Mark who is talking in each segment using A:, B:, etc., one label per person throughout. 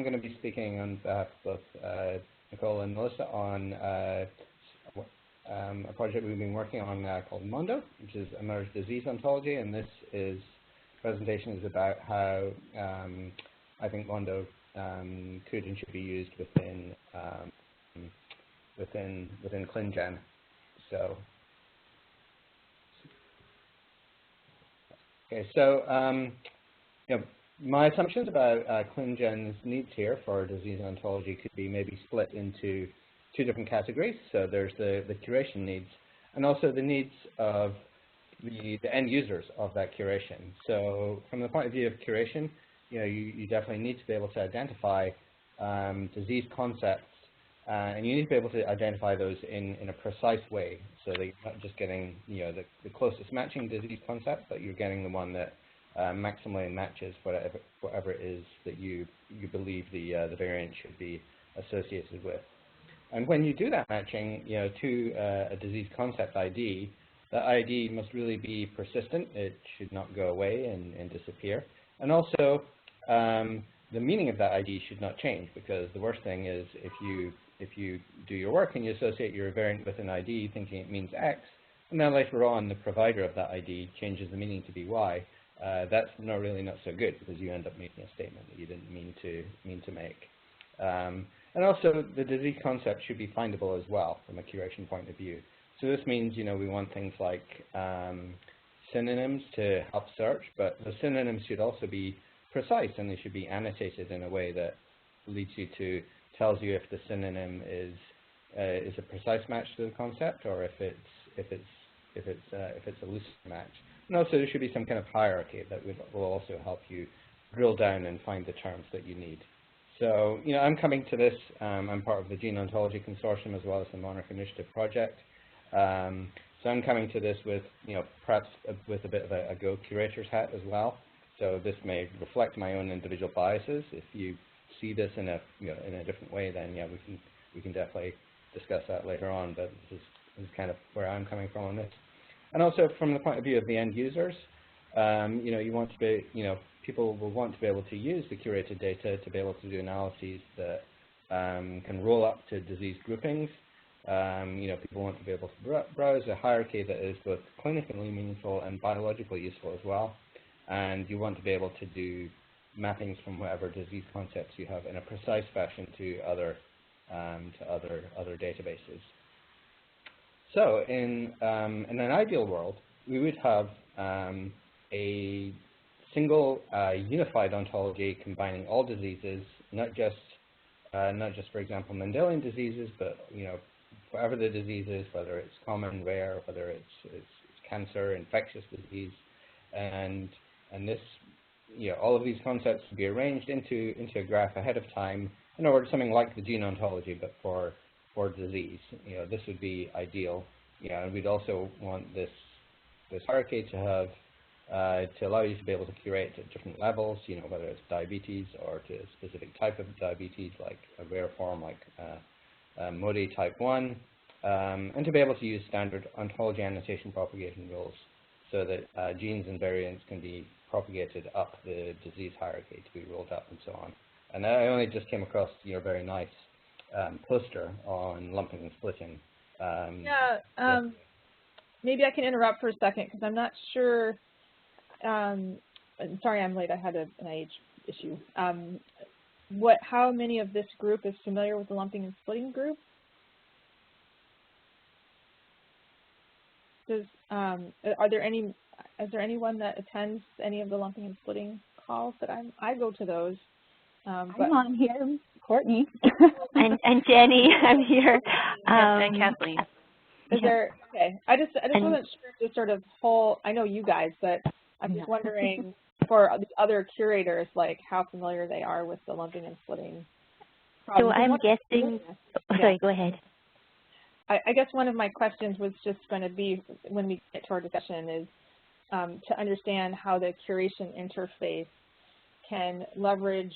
A: going to be speaking on behalf of both Nicole and Melissa on a project we've been working on called MonDO, which is Emerged Disease Ontology, and this presentation is about how I think MonDO could and should be used within ClinGen. So, okay, so you know, my assumptions about ClinGen's needs here for disease ontology could be maybe split into two different categories. So there's the curation needs, and also the needs of the end users of that curation. So from the point of view of curation, you definitely need to be able to identify disease concepts, and you need to be able to identify those in a precise way, so that you're not just getting the closest matching disease concept, but you're getting the one that maximally matches whatever it is that you believe the variant should be associated with. And when you do that matching, to a disease concept ID, that ID must really be persistent. It should not go away and disappear. And also, the meaning of that ID should not change, because the worst thing is if you do your work and you associate your variant with an ID thinking it means X, and then later on the provider of that ID changes the meaning to be Y, that's not so good, because you end up making a statement that you didn't mean to make. And also, the disease concept should be findable as well from a curation point of view. So this means, we want things like synonyms to help search, but the synonyms should also be precise, and they should be annotated in a way that leads you to tells you if the synonym is a precise match to the concept, or if it's a loose match. And also, there should be some kind of hierarchy that will also help you drill down and find the terms that you need. So, I'm coming to this. I'm part of the Gene Ontology Consortium as well as the Monarch Initiative project. So I'm coming to this with, perhaps with a bit of a Go curator's hat as well. So this may reflect my own individual biases. If you see this in a different way, then yeah, we can definitely discuss that later on. But this is kind of where I'm coming from on this. And also from the point of view of the end users, you want to be, people will want to be able to use the curated data to be able to do analyses that can roll up to disease groupings. People want to be able to browse a hierarchy that is both clinically meaningful and biologically useful as well. And you want to be able to do mappings from whatever disease concepts you have in a precise fashion to other databases. So in an ideal world, we would have a single unified ontology combining all diseases, not just for example Mendelian diseases, but whatever the disease is, whether it's common, rare, whether it's cancer, infectious disease, and this all of these concepts would be arranged into a graph ahead of time in order to something like the gene ontology, but for disease. This would be ideal. And we'd also want this hierarchy to have to allow you to be able to curate at different levels, whether it's diabetes or to a specific type of diabetes, like a rare form like MODY type 1, and to be able to use standard ontology annotation propagation rules so that genes and variants can be propagated up the disease hierarchy to be rolled up and so on. And I only just came across your very nice poster on lumping and splitting.
B: Maybe I can interrupt for a second because I'm not sure. Sorry, I'm late. I had an IH issue. How many of this group is familiar with the lumping and splitting group? Is there anyone that attends any of the lumping and splitting calls? That I go to those.
C: I'm on here, Courtney, and Jenny. I'm here.
D: And Kathleen.
B: Is there? Okay. I just wasn't sure to sort of I know you guys, but I'm just wondering for the other curators, like how familiar they are with the lumping and splitting problem.
C: So I'm guessing. Sorry, go ahead.
B: I guess one of my questions was just going to be, when we get to our discussion, is to understand how the curation interface can leverage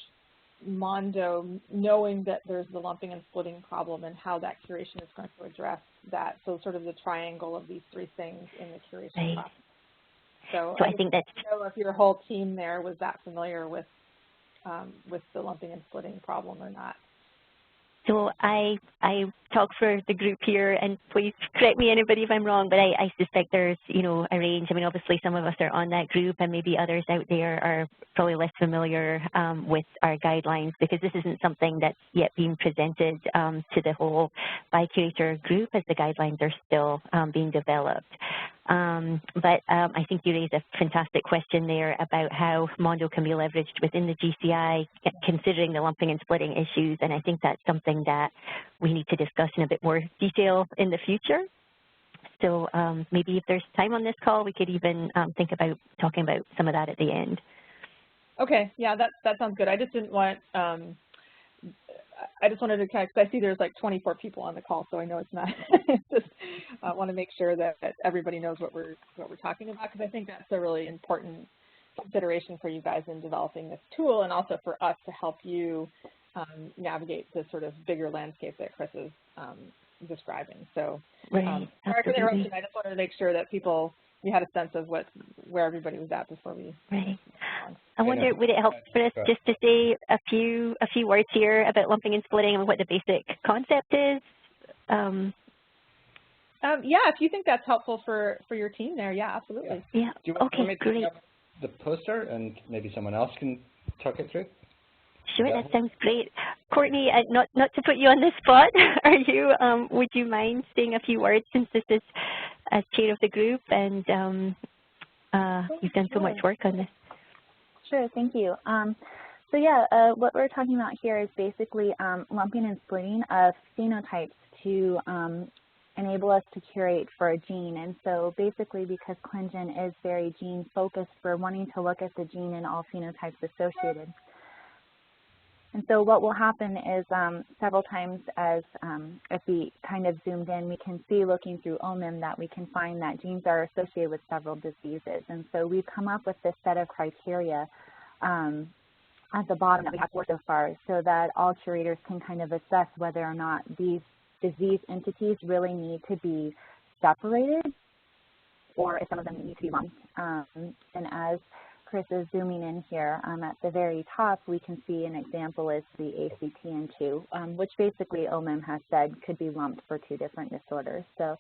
B: MonDO, knowing that there's the lumping and splitting problem, and how that curation is going to address that. So sort of the triangle of these three things in the curation process. So I think that's. I don't know if your whole team there was that familiar with with the lumping and splitting problem or not.
C: So I talk for the group here, and please correct me anybody if I'm wrong, but I suspect there's, you know, a range. I mean, obviously some of us are on that group, and maybe others out there are probably less familiar with our guidelines, because this isn't something that's yet been presented to the whole Biocurator group, as the guidelines are still being developed. But I think you raised a fantastic question there about how MonDO can be leveraged within the GCI, considering the lumping and splitting issues, and I think that's something that we need to discuss in a bit more detail in the future. So maybe if there's time on this call, we could even think about talking about some of that at the end. Okay,
B: yeah, that sounds good. I just didn't want, I just wanted to kind of, because I see there's like 24 people on the call, so I know it's not, just want to make sure that everybody knows what we're talking about, because I think that's a really important consideration for you guys in developing this tool, and also for us to help you navigate the sort of bigger landscape that Chris is describing. So
C: right.
B: Sorry for the interruption. I just wanted to make sure that you had a sense of where everybody was at before we.
C: Right. I wonder, would it help for us just to say a few words here about lumping and splitting and what the basic concept is?
B: Yeah, if you think that's helpful for your team there, yeah, absolutely.
C: Yeah.
A: Do you want
C: okay,
A: me to
C: great.
A: bring up the poster and maybe someone else can talk it through?
C: Sure, that sounds great. Courtney, not to put you on the spot, would you mind saying a few words, since this is as chair of the group, and you've done so much work on this?
D: Sure, thank you. So yeah, what we're talking about here is basically lumping and splitting of phenotypes to enable us to curate for a gene. And so basically, because ClinGen is very gene focused, we're wanting to look at the gene and all phenotypes associated. And so what will happen is several times, as if we kind of zoomed in, we can see, looking through OMIM, that we can find that genes are associated with several diseases. And so we've come up with this set of criteria at the bottom that we have for so far, so that all curators can kind of assess whether or not these disease entities really need to be separated, or if some of them need to be lumped. And as Chris is zooming in here, at the very top, we can see an example is the ACTN2, which basically OMIM has said could be lumped for 2 different disorders. So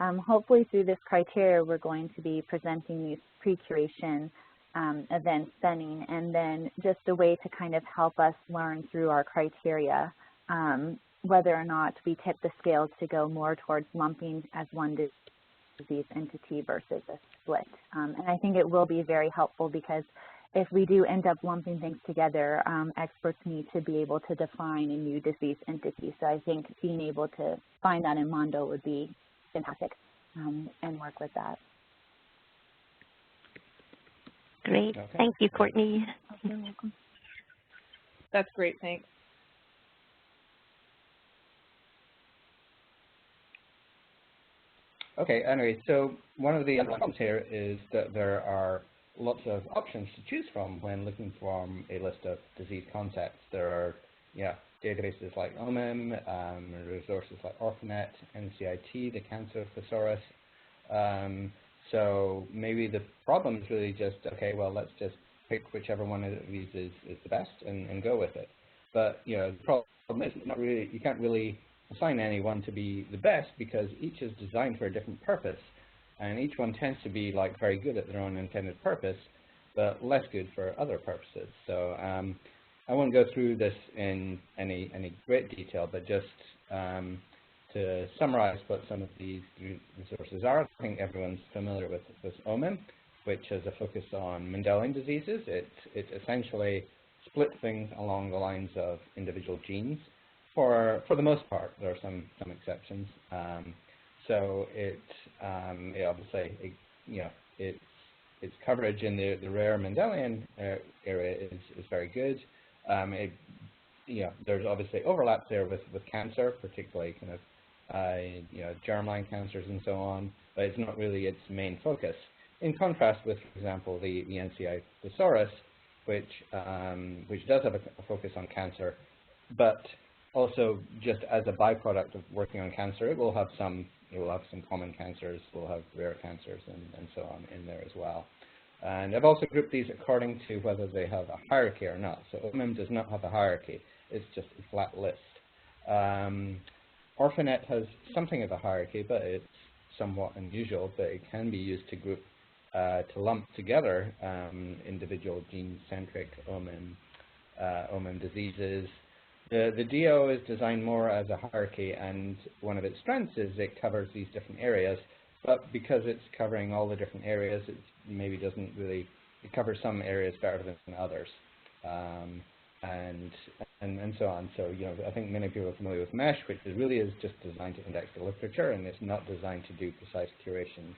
D: hopefully through this criteria, we're going to be presenting these pre-curation events sending, and then just a way to kind of help us learn through our criteria whether or not we tip the scale to go more towards lumping as one disease entity versus a split. And I think it will be very helpful, because if we do end up lumping things together, experts need to be able to define a new disease entity. So I think being able to find that in MonDO would be fantastic, and work with that.
C: Great. Okay. Thank you, Courtney.
D: You're welcome.
B: That's great. Thanks.
A: Okay, anyway, so one of the problems here is that there are lots of options to choose from when looking from a list of disease concepts. There are databases like OMIM, resources like OrthoNet, NCIT, the Cancer Thesaurus. So maybe the problem is really just, okay, well, let's just pick whichever one of these is the best and go with it. But the problem is not really, you can't really assign any one to be the best, because each is designed for a different purpose, and each one tends to be like very good at their own intended purpose, but less good for other purposes. So I won't go through this in any great detail, but just to summarize what some of these resources are. I think everyone's familiar with OMIM, which has a focus on Mendelian diseases. It essentially splits things along the lines of individual genes. For the most part, there are some exceptions. So it obviously, its coverage in the rare Mendelian area is very good. There's obviously overlap there with cancer, particularly kind of germline cancers and so on, but it's not really its main focus. In contrast with, for example, the NCI Thesaurus, which does have a focus on cancer, but also just as a byproduct of working on cancer, it will have some common cancers, we'll have rare cancers and so on in there as well. And I've also grouped these according to whether they have a hierarchy or not. So OMIM does not have a hierarchy. It's just a flat list. Orphanet has something of a hierarchy, but it's somewhat unusual, but it can be used to group, to lump together individual gene-centric OMIM diseases. The DO is designed more as a hierarchy, and one of its strengths is it covers these different areas, but because it's covering all the different areas, it maybe doesn't really, it covers some areas better than others, and so on. So, you know, I think many people are familiar with MESH, which really is just designed to index the literature, and it's not designed to do precise curation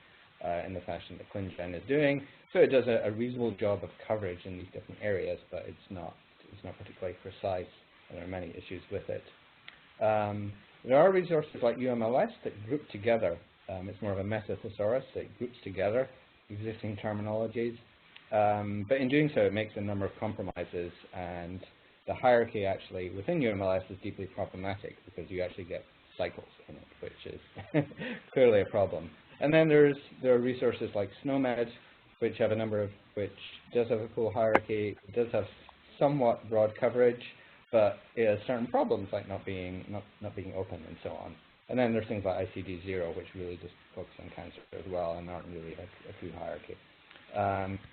A: in the fashion that ClinGen is doing. So it does a reasonable job of coverage in these different areas, but it's not particularly precise, and there are many issues with it. There are resources like UMLS that group together. It's more of a meta-thesaurus that groups together existing terminologies. But in doing so, it makes a number of compromises, and the hierarchy actually within UMLS is deeply problematic because you actually get cycles in it, which is clearly a problem. And then there are resources like SNOMED, which have a number of, which does have a cool hierarchy. It does have somewhat broad coverage, but it has certain problems like not being open and so on. And then there's things like ICD-0, which really just focus on cancer as well and aren't really a true hierarchy.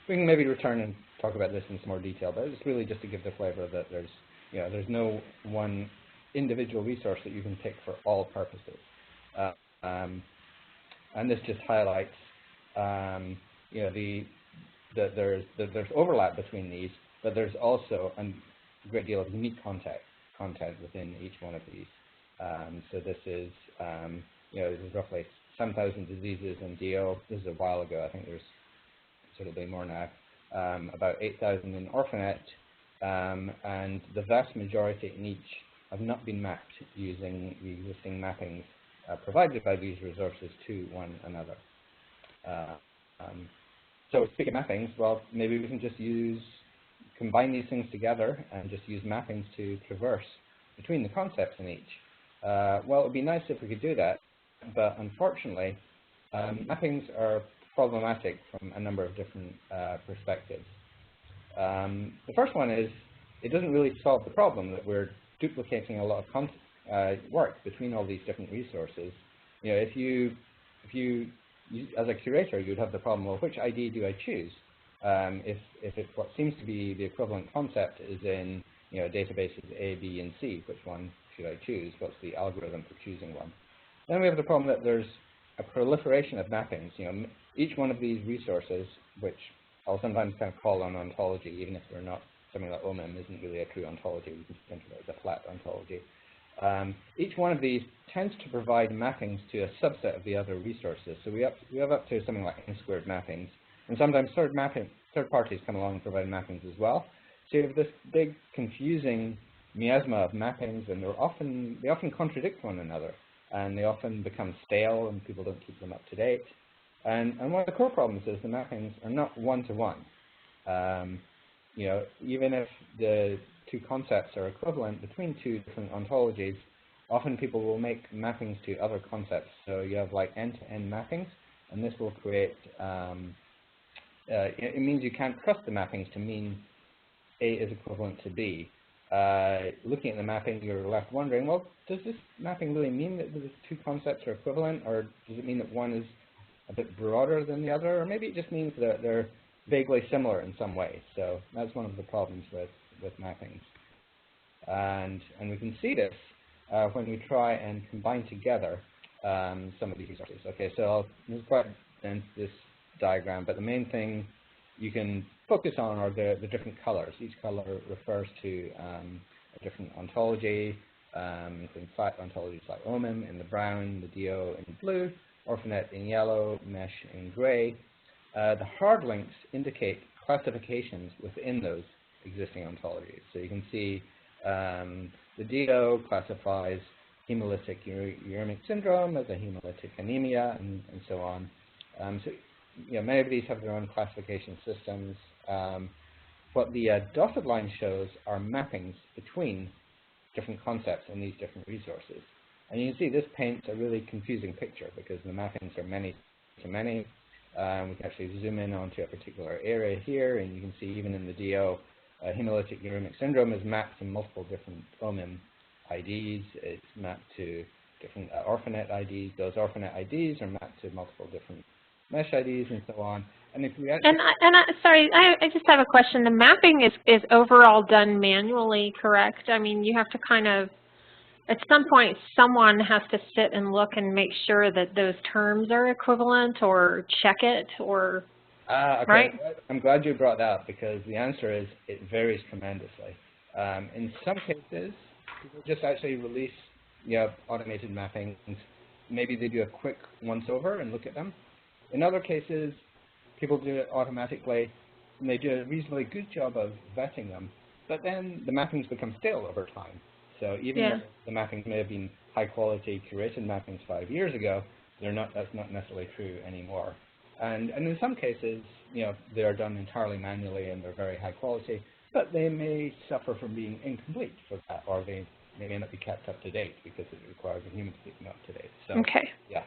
A: We can maybe return and talk about this in some more detail, but it's really just to give the flavor that there's no one individual resource that you can pick for all purposes. And this just highlights that there's overlap between these, but there's also a great deal of unique content within each one of these. So this is this is roughly 7,000 diseases in DO. This is a while ago. I think there's sort of more now. About 8,000 in Orphanet, and the vast majority in each have not been mapped using the existing mappings provided by these resources to one another. So speaking of mappings, well, maybe we can just combine these things together and just use mappings to traverse between the concepts in each. Well, it would be nice if we could do that, but unfortunately, mappings are problematic from a number of different perspectives. The first one is it doesn't really solve the problem that we're duplicating a lot of work between all these different resources. You know, if you as a curator, you'd have the problem, well, which ID do I choose? If what seems to be the equivalent concept is in databases A, B, and C, which one should I choose? What's the algorithm for choosing one? Then we have the problem that there's a proliferation of mappings. Each one of these resources, which I'll sometimes kind of call an ontology, even if they're not something like OMIM isn't really a true ontology. We can think of it as a flat ontology. Each one of these tends to provide mappings to a subset of the other resources. So we have up to something like n-squared mappings, and sometimes third parties come along and provide mappings as well. So you have this big confusing miasma of mappings, and they often contradict one another, and they often become stale, and people don't keep them up to date. And one of the core problems is the mappings are not one-to-one. Even if the two concepts are equivalent between two different ontologies, often people will make mappings to other concepts. So you have like end-to-end mappings, and this will create, it means you can't trust the mappings to mean A is equivalent to B. Looking at the mapping, you're left wondering, well, does this mapping really mean that the two concepts are equivalent, or does it mean that one is a bit broader than the other, or maybe it just means that they're vaguely similar in some way? So that's one of the problems with mappings. And we can see this when we try and combine together some of these resources. Okay, so this is quite dense, this diagram, but the main thing you can focus on are the different colors. Each color refers to a different ontology, including flat ontologies like OMIM in the brown, the DO in blue, Orphanet in yellow, MESH in gray. The hard links indicate classifications within those existing ontologies. So you can see the DO classifies hemolytic uremic syndrome as a hemolytic anemia, and so on. Many of these have their own classification systems. What the dotted line shows are mappings between different concepts in these different resources. And you can see this paints a really confusing picture because the mappings are many to many. We can actually zoom in onto a particular area here, and you can see even in the DO, hemolytic uremic syndrome is mapped to multiple different OMIM IDs. It's mapped to different orphanet IDs. Those orphanet IDs are mapped to multiple different mesh IDs and so on. And if we actually
E: sorry, I just have a question. The mapping is overall done manually, correct? I mean, you have to kind of, at some point, someone has to sit and look and make sure that those terms are equivalent or check it, or,
A: okay.
E: right?
A: I'm glad you brought that up, because the answer is it varies tremendously. In some cases, people just actually release automated mappings. Maybe they do a quick once-over and look at them. In other cases, people do it automatically, and they do a reasonably good job of vetting them, but then the mappings become stale over time. So even though the mappings may have been high-quality curated mappings 5 years ago, that's not necessarily true anymore. And in some cases, they are done entirely manually and they're very high quality, but they may suffer from being incomplete for that, or they may not be kept up to date because it requires a human to keep them up to date. So, yeah,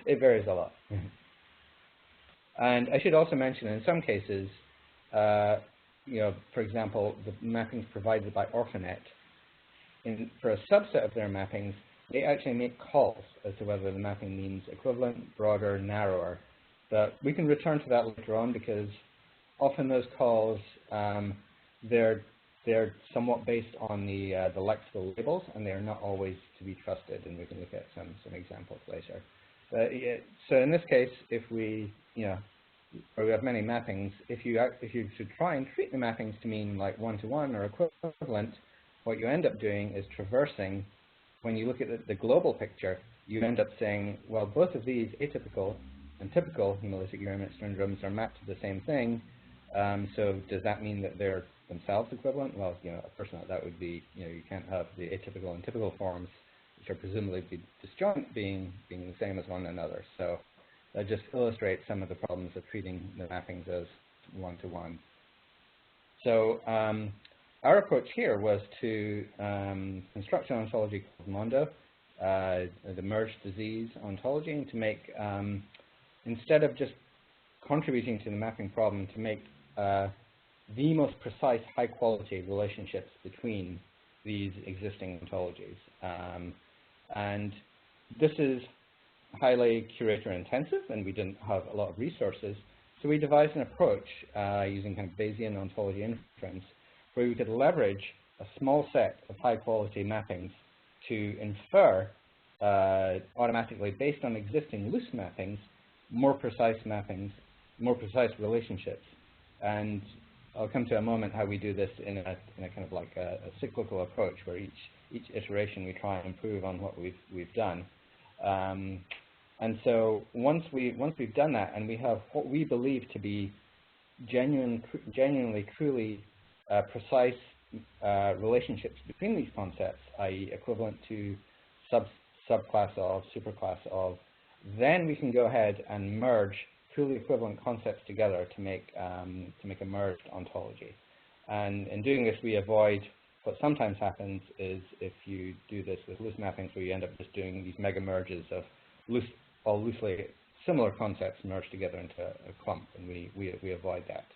A: it varies a lot. And I should also mention, in some cases, for example, the mappings provided by Orphanet, for a subset of their mappings, they actually make calls as to whether the mapping means equivalent, broader, narrower. But we can return to that later on, because often those calls, they're somewhat based on the lexical labels, and they're not always to be trusted, and we can look at some examples later. So in this case, if we, or we have many mappings, if you should try and treat the mappings to mean like one-to-one or equivalent, what you end up doing is traversing. When you look at the global picture, you end up saying, well, both of these atypical and typical hemolytic uremic syndromes are mapped to the same thing. So does that mean that they're themselves equivalent? Well, of course not. That would be, you can't have the atypical and typical forms, which are presumably disjoint, being the same as one another. So that just illustrates some of the problems of treating the mappings as one-to-one. So our approach here was to construct an ontology called MonDO, the merged disease ontology, and to make, instead of just contributing to the mapping problem, to make the most precise high-quality relationships between these existing ontologies. And this is highly curator-intensive, and we didn't have a lot of resources. So we devised an approach using kind of Bayesian ontology inference, where we could leverage a small set of high-quality mappings to infer automatically, based on existing loose mappings, more precise mappings, more precise relationships. And I'll come to a moment how we do this in a kind of like a cyclical approach, where each iteration we try and improve on what we've done. And so once we've done that, and we have what we believe to be genuinely, truly precise relationships between these concepts, i.e. equivalent to subclass of, superclass of, then we can go ahead and merge truly equivalent concepts together to make a merged ontology. And in doing this, we avoid what sometimes happens is if you do this with loose mappings, where you end up just doing these mega merges of loosely similar concepts merged together into a clump, and we avoid that.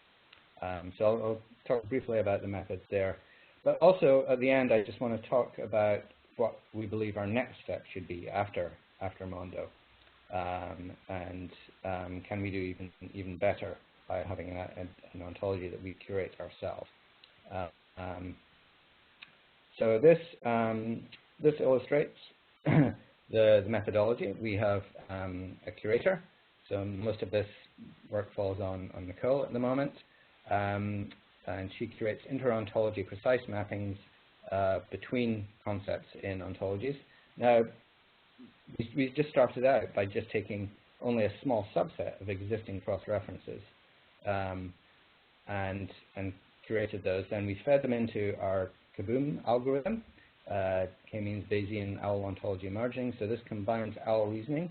A: So I'll talk briefly about the methods there. But also, at the end, I just want to talk about what we believe our next step should be after MonDO. And can we do even better by having an ontology that we curate ourselves. So this illustrates the methodology. We have a curator. So most of this work falls on Nicole at the moment. And she curates inter-ontology precise mappings between concepts in ontologies. Now, we just started out by just taking only a small subset of existing cross-references and curated those. Then we fed them into our Kaboom algorithm. K means Bayesian owl ontology merging. So this combines owl reasoning,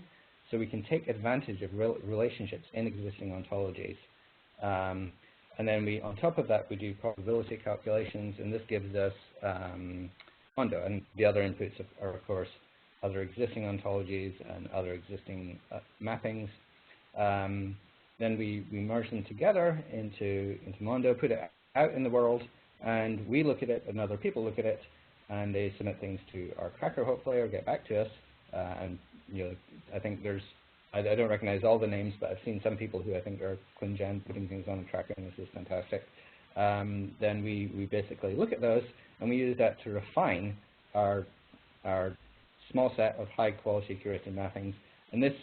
A: so we can take advantage of relationships in existing ontologies. And then on top of that, we do probability calculations, and this gives us MonDO. And the other inputs are, of course, other existing ontologies and other existing mappings. then we merge them together into MonDO, put it out in the world, and we look at it, and other people look at it, and they submit things to our tracker, hopefully, or get back to us. And I think I don't recognize all the names, but I've seen some people who I think are ClinGen putting things on the tracker, and this is fantastic. Then we basically look at those, and we use that to refine our small set of high-quality curated mappings. And this,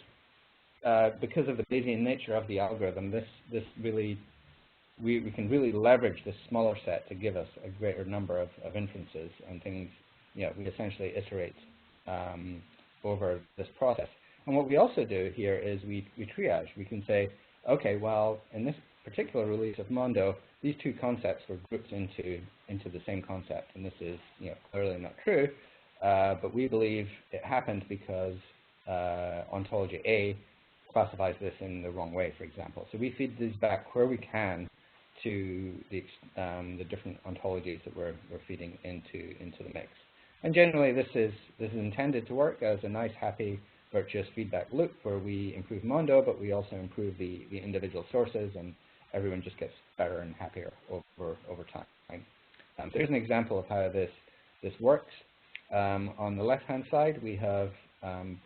A: because of the Bayesian nature of the algorithm, this really, we can really leverage this smaller set to give us a greater number of inferences and things. We essentially iterate over this process. And what we also do here is we triage. We can say, okay, well, in this particular release of MonDO, these two concepts were grouped into the same concept, and this is clearly not true. But we believe it happened because ontology A classifies this in the wrong way, for example. So we feed these back where we can to the different ontologies that we're feeding into the mix. And generally, this is intended to work as a nice, happy, virtuous feedback loop where we improve MonDO, but we also improve the individual sources, and everyone just gets better and happier over time. So here's an example of how this works. On the left-hand side, we have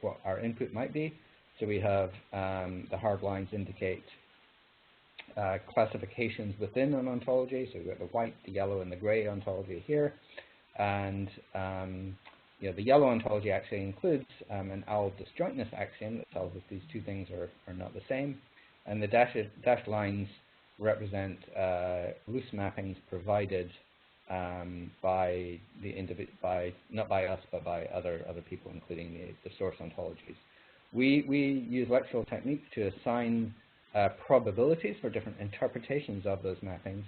A: what our input might be. So we have the hard lines indicate classifications within an ontology. So we've got the white, the yellow, and the gray ontology here. And the yellow ontology actually includes an owl disjointness axiom that tells us these two things are not the same. And the dashed lines represent loose mappings provided by not by us, but by other people, including the source ontologies. We use electrical techniques to assign probabilities for different interpretations of those mappings,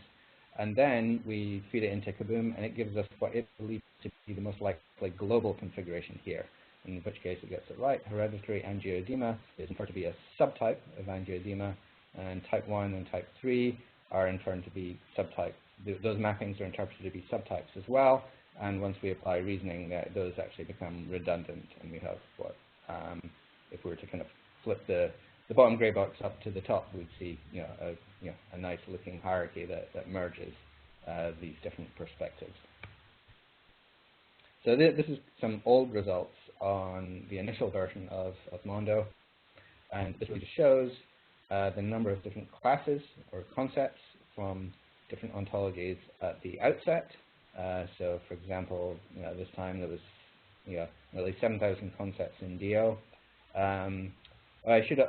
A: and then we feed it into Kaboom, and it gives us what it believes to be the most likely global configuration here, in which case it gets it right. Hereditary angioedema is inferred to be a subtype of angioedema, and type 1 and type 3 are inferred to be subtype. Those mappings are interpreted to be subtypes as well, and once we apply reasoning, those actually become redundant, and we have what, if we were to kind of flip the bottom gray box up to the top, we'd see a nice looking hierarchy that merges these different perspectives. So this is some old results on the initial version of MonDO, and this really shows the number of different classes or concepts from different ontologies at the outset. So, for example, this time there was nearly 7,000 concepts in DO. I should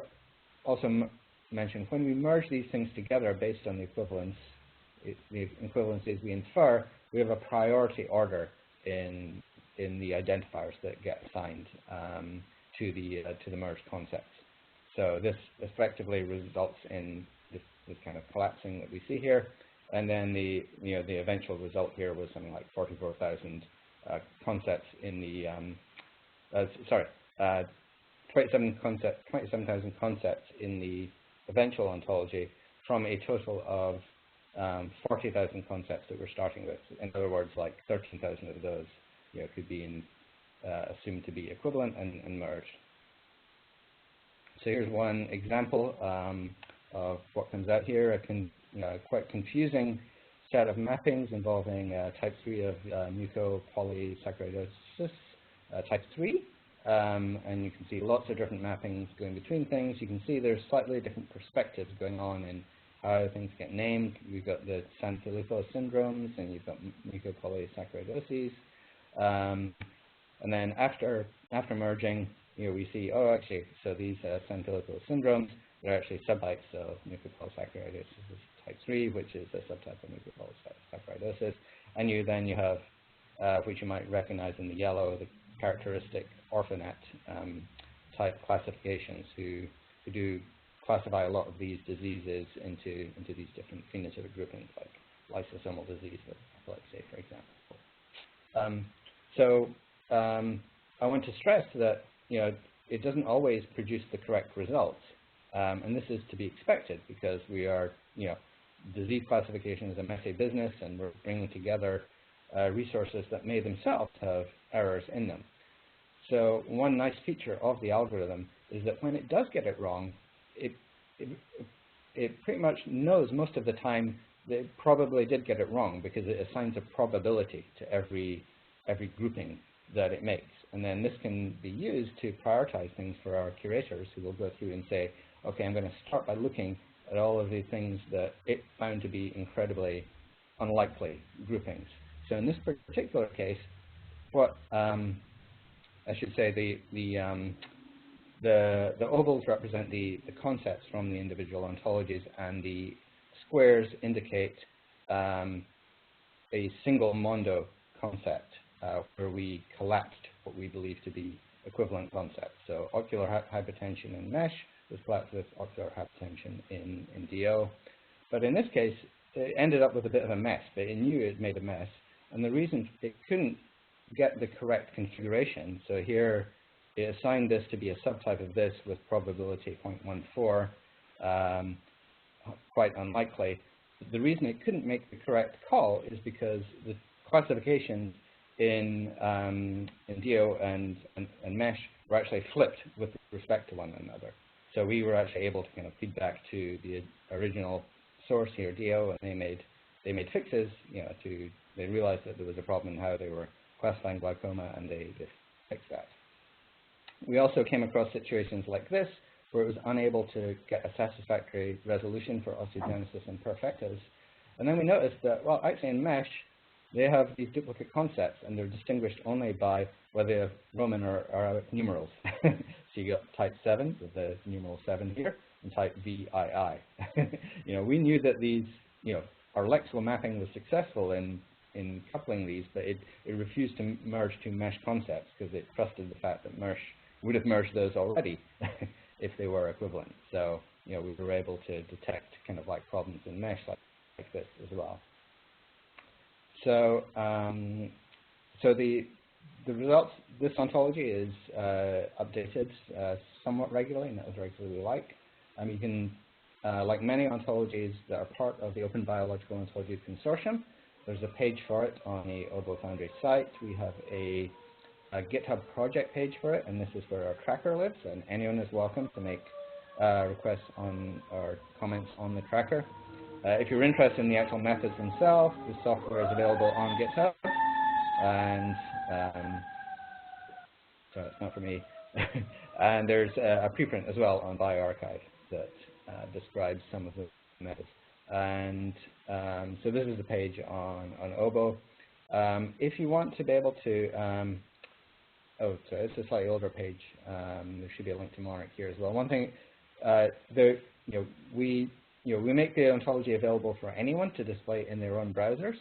A: also mention, when we merge these things together based on the equivalencies we infer, we have a priority order in the identifiers that get assigned to the merged concepts. So this effectively results in this kind of collapsing that we see here, and then the eventual result here was something like 44,000 concepts in the 27,000 concepts in the eventual ontology from a total of 40,000 concepts that we're starting with. In other words, like 13,000 of those could be assumed to be equivalent and merged. So here's one example of what comes out here, a quite confusing set of mappings involving type 3 of mucopolysaccharidosis, type 3. And you can see lots of different mappings going between things. You can see there's slightly different perspectives going on in how things get named. We've got the Sanfilippo syndromes, and you've got mucopolysaccharidoses. And then after merging, we see, oh, actually, so these Sanfilippo syndromes, they're actually subtypes. So mucopolysaccharidosis is type 3, which is a subtype of mucopolysaccharidosis. And you have, which you might recognize in the yellow, the characteristic orphanet type classifications who do classify a lot of these diseases into these different phenotypic groupings, like lysosomal disease with epilepsy, for example. I want to stress that it doesn't always produce the correct results, and this is to be expected because we are disease classification is a messy business, and we're bringing together resources that may themselves have errors in them. So one nice feature of the algorithm is that when it does get it wrong, it pretty much knows most of the time that it probably did get it wrong because it assigns a probability to every grouping that it makes. And then this can be used to prioritize things for our curators, who will go through and say, okay, I'm going to start by looking at all of the things that it found to be incredibly unlikely groupings. So in this particular case, what I should say, the ovals represent the concepts from the individual ontologies, and the squares indicate a single MonDO concept where we collapsed what we believe to be equivalent concepts. So ocular hypertension in mesh was collapsed with ocular hypertension in DO. But in this case, it ended up with a bit of a mess, but it knew it made a mess. And the reason it couldn't get the correct configuration, so here it assigned this to be a subtype of this with probability 0.14, quite unlikely. The reason it couldn't make the correct call is because the classifications in DO and mesh were actually flipped with respect to one another. So we were actually able to kind of feed back to the original source here, DO, and they made fixes, they realized that there was a problem in how they were classifying glaucoma, and they fixed that. We also came across situations like this, where it was unable to get a satisfactory resolution for osteogenesis imperfectus. And then we noticed that, well, actually in mesh, they have these duplicate concepts, and they're distinguished only by whether they have Roman or Arabic numerals. So you got type 7 with the numeral 7 here, and type VII. We knew that these, our lexical mapping was successful in coupling these, but it refused to merge two mesh concepts because it trusted the fact that mesh would have merged those already if they were equivalent. So, we were able to detect kind of like problems in mesh like this as well. So, the results, this ontology is updated somewhat regularly, not as regularly we like. You can, like many ontologies that are part of the Open Biological Ontology Consortium, there's a page for it on the Obo Foundry site. We have a GitHub project page for it, and this is where our tracker lives, and anyone is welcome to make requests on or comments on the tracker. If you're interested in the actual methods themselves, the software is available on GitHub, and so it's not for me. And there's a preprint as well on bioRxiv that describes some of the methods. And so this is the page on Obo. If you want to be able to, oh, so it's a slightly older page. There should be a link to Monarch here as well. One thing, we make the ontology available for anyone to display in their own browsers.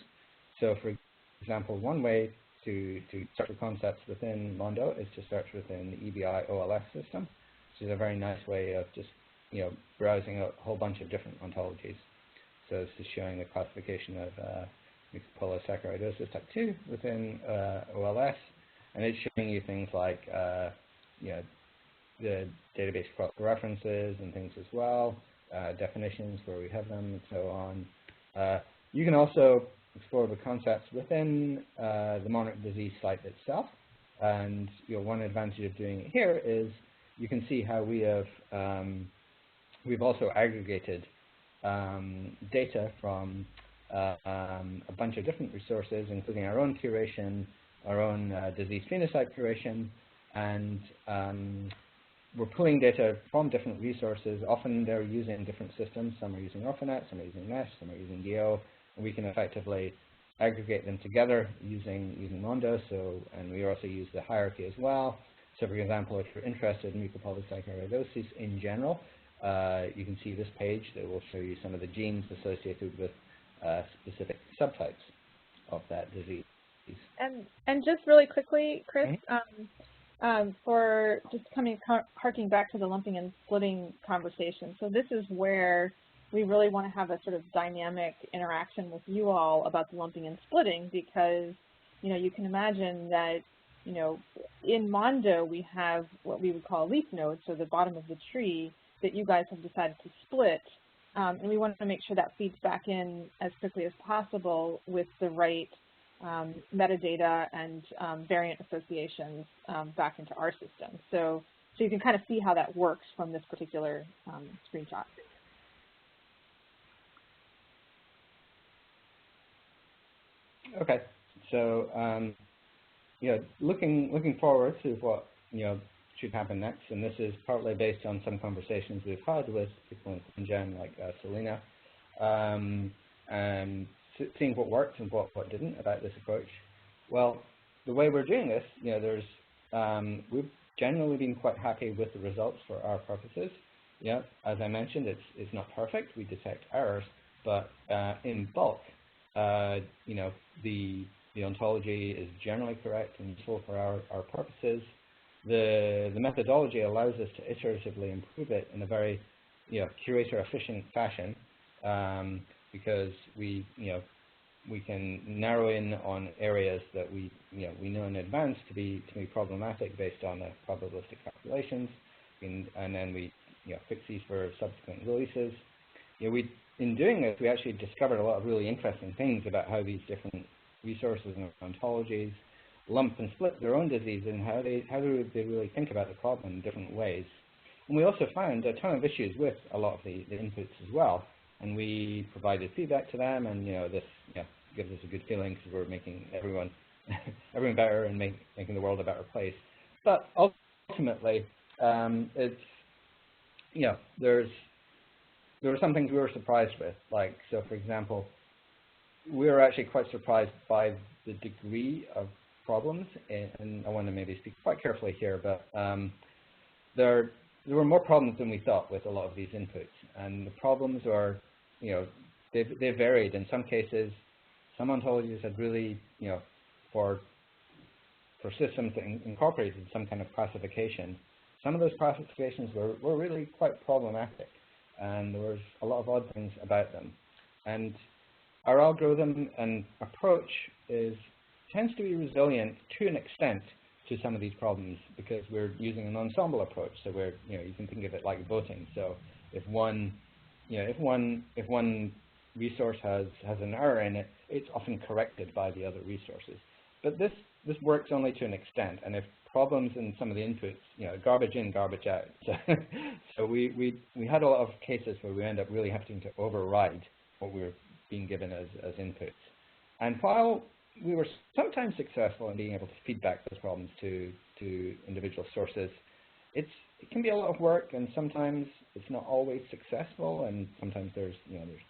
A: So, for example, one way to search for concepts within MonDO is to search within the EBI OLS system, which is a very nice way of just browsing a whole bunch of different ontologies. So this is showing the classification of mucopolysaccharidosis type 2 within OLS, and it's showing you things like the database references and things as well, definitions where we have them, and so on. You can also explore the concepts within the Monarch disease site itself, and one advantage of doing it here is you can see how we have we've also aggregated data from a bunch of different resources, including our own curation, our own disease phenotype curation, and we're pulling data from different resources. Often they're using different systems. Some are using Orphanet, some are using Mesh, some are using DO, and we can effectively aggregate them together using MonDO. So, and we also use the hierarchy as well. So, for example, if you're interested in mucopolysaccharidosis in general, you can see this page that will show you some of the genes associated with specific subtypes of that disease.
B: And just really quickly, Chris, for just harking back to the lumping and splitting conversation. So this is where we really want to have a sort of dynamic interaction with you all about the lumping and splitting, because you can imagine that in MonDO we have what we would call leaf nodes, so the bottom of the tree, that you guys have decided to split, and we want to make sure that feeds back in as quickly as possible with the right metadata and variant associations back into our system. So you can kind of see how that works from this particular screenshot.
A: Okay, so looking forward to what should happen next, and this is partly based on some conversations we've had with people in ClinGen like Selena, and seeing what worked and what didn't about this approach. Well, the way we're doing this, we've generally been quite happy with the results for our purposes. As I mentioned, it's not perfect. We detect errors, but in bulk, the ontology is generally correct and useful for our purposes. The methodology allows us to iteratively improve it in a very curator-efficient fashion, because we can narrow in on areas that we know in advance to be problematic based on the probabilistic calculations, and then we fix these for subsequent releases. In doing this, we actually discovered a lot of really interesting things about how these different resources and ontologies lump and split their own disease, and how do they really think about the problem in different ways. And we also found a ton of issues with a lot of the inputs as well, and we provided feedback to them, and this gives us a good feeling because we're making everyone better and making the world a better place. But ultimately, there were some things we were surprised with. Like, so for example, we were actually quite surprised by the degree of problems, and I want to maybe speak quite carefully here, but there were more problems than we thought with a lot of these inputs, and the problems are, they varied. In some cases, some ontologies had really, for systems that incorporated some kind of classification, some of those classifications were really quite problematic, and there was a lot of odd things about them. And our algorithm and approach tends to be resilient to an extent to some of these problems, because we're using an ensemble approach. So you can think of it like voting. So if one resource has an error in it, it's often corrected by the other resources. But this works only to an extent, and if problems in some of the inputs, garbage in, garbage out. So we had a lot of cases where we end up really having to override what we were being given as inputs. And while we were sometimes successful in being able to feedback those problems to individual sources, it can be a lot of work, and sometimes it's not always successful, and sometimes there's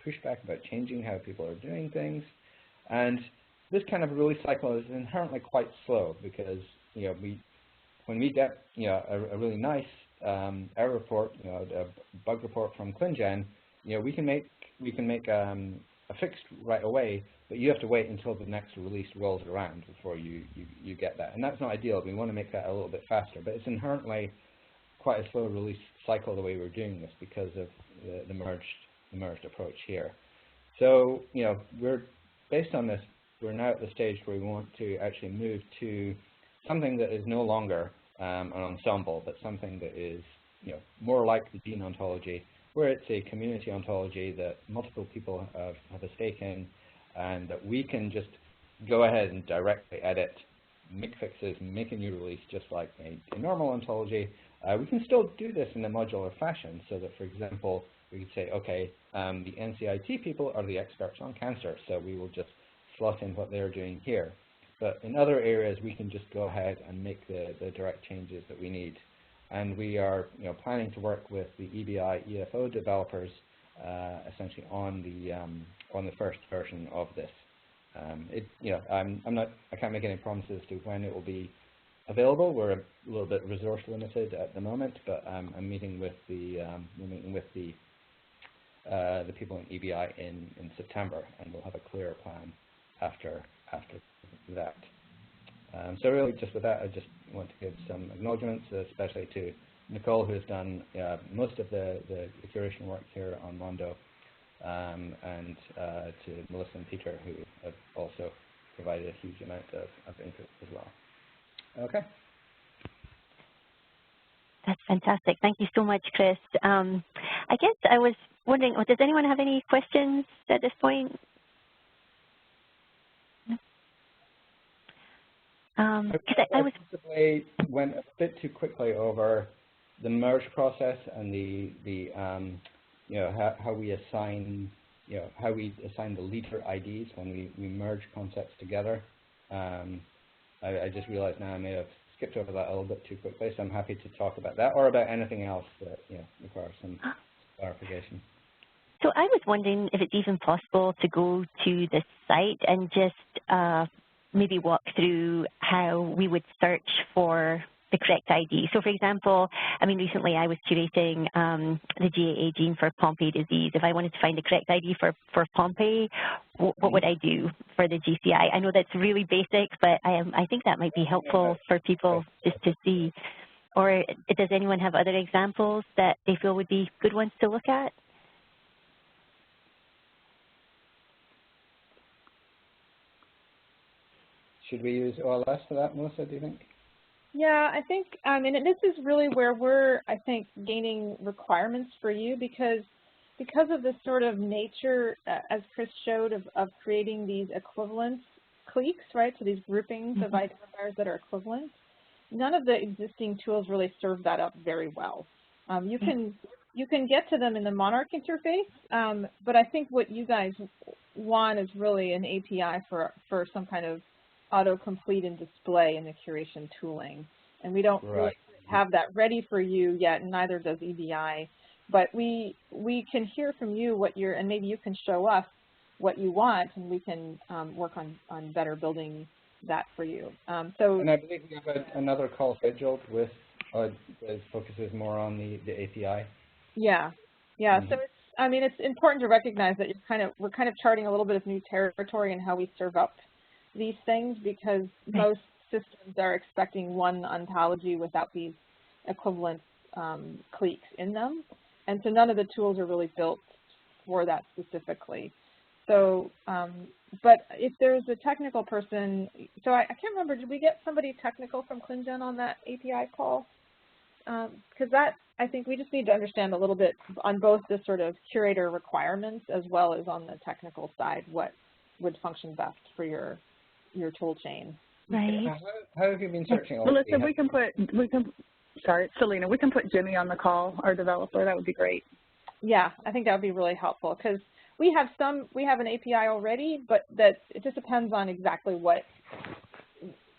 A: pushback about changing how people are doing things. And this kind of release cycle is inherently quite slow, because when we get a really nice error report, a bug report from ClinGen, we can make a fix right away, but you have to wait until the next release rolls around before you get that. And that's not ideal. We want to make that a little bit faster, but it's inherently quite a slow release cycle the way we're doing this because of the merged approach here. So, we're based on this, we're now at the stage where we want to actually move to something that is no longer an ensemble, but something that is more like the gene ontology, where it's a community ontology that multiple people have a stake in, and that we can just go ahead and directly edit, make fixes, make a new release just like a normal ontology. We can still do this in a modular fashion, so that, for example, we could say, okay, the NCIT people are the experts on cancer, so we will just slot in what they're doing here. But in other areas, we can just go ahead and make the direct changes that we need. And we are planning to work with the EBI EFO developers essentially on the first version of this. I can't make any promises to when it will be available. We're a little bit resource limited at the moment, but I'm meeting with the people in EBI in September, and we'll have a clearer plan after that. So really, just with that, I just want to give some acknowledgments, especially to Nicole, who has done most of the curation work here on MonDO, and to Melissa and Peter, who have also provided a huge amount of input as well. Okay.
C: That's fantastic. Thank you so much, Chris. I guess I was wondering, does anyone have any questions at this point?
A: I went a bit too quickly over the merge process and the how we assign how we assign the leader IDs when we merge concepts together. I just realized now I may have skipped over that a little bit too quickly, so I'm happy to talk about that or about anything else that requires some clarification.
C: So I was wondering if it's even possible to go to the site and just maybe walk through how we would search for the correct ID. So for example, I mean, recently I was curating the GAA gene for Pompe disease. If I wanted to find the correct ID for Pompe, what would I do for the GCI? I know that's really basic, but I think that might be helpful for people just to see. Or does anyone have other examples that they feel would be good ones to look at?
A: Should we use OLS for that, Melissa, do you think?
B: Yeah, I think, and this is really where we're, I think, gaining requirements for you because of the sort of nature, as Chris showed, of creating these equivalence cliques, right? So these groupings of identifiers that are equivalent. None of the existing tools really serve that up very well. You can get to them in the Monarch interface, but I think what you guys want is really an API for some kind of autocomplete and display in the curation tooling. And we don't really have that ready for you yet, and neither does EBI. But we can hear from you what you're, and maybe you can show us what you want, and we can work on better building that for you. And
A: I believe we have another call scheduled with that focuses more on the API.
B: Yeah. So it's important to recognize that we're kind of charting a little bit of new territory in how we serve up these things because most systems are expecting one ontology without these equivalent cliques in them. And so none of the tools are really built for that specifically. So, but if there's a technical person, so I can't remember, did we get somebody technical from ClinGen on that API call? Because I think we just need to understand a little bit on both the sort of curator requirements as well as on the technical side, what would function best for your tool chain.
C: Right.
A: How have you been searching?
F: Melissa, we can put Selena, we can put Jimmy on the call, our developer. That would be great.
B: Yeah, I think that would be really helpful because we have an API already, but that it just depends on exactly what's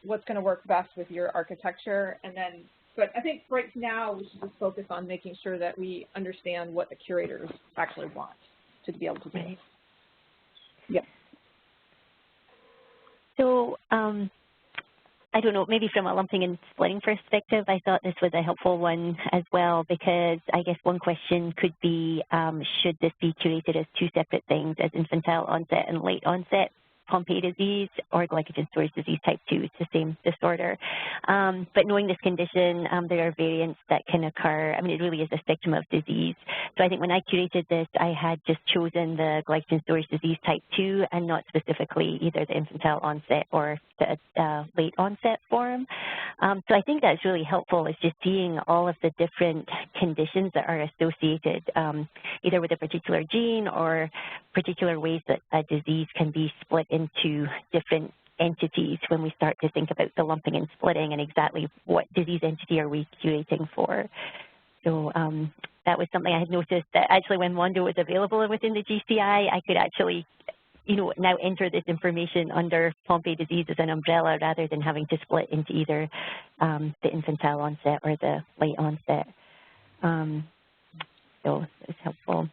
B: going to work best with your architecture. And then, but I think right now we should just focus on making sure that we understand what the curators actually want to be able to do it.
F: Yep.
C: So I don't know, maybe from a lumping and splitting perspective, I thought this was a helpful one as well because I guess one question could be, should this be curated as two separate things, as infantile onset and late onset Pompe disease or glycogen storage disease type 2? It's the same disorder. But knowing this condition, there are variants that can occur. I mean, it really is a spectrum of disease. So I think when I curated this, I had just chosen the glycogen storage disease type 2 and not specifically either the infantile onset or the late onset form. So I think that's really helpful is just seeing all of the different conditions that are associated either with a particular gene or particular ways that a disease can be split into different entities when we start to think about the lumping and splitting and exactly what disease entity are we curating for. So that was something I had noticed that actually when MonDO was available within the GCI, I could actually, now enter this information under Pompe disease as an umbrella rather than having to split into either the infantile onset or the late onset. So it's helpful.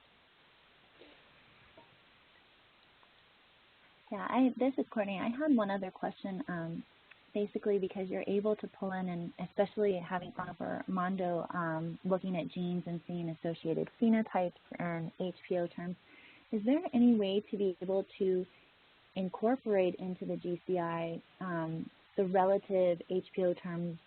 D: Yeah, this is Courtney. I had one other question. Basically, because you're able to pull in, and especially having gone over MonDO, looking at genes and seeing associated phenotypes and HPO terms, is there any way to be able to incorporate into the GCI the relative HPO terms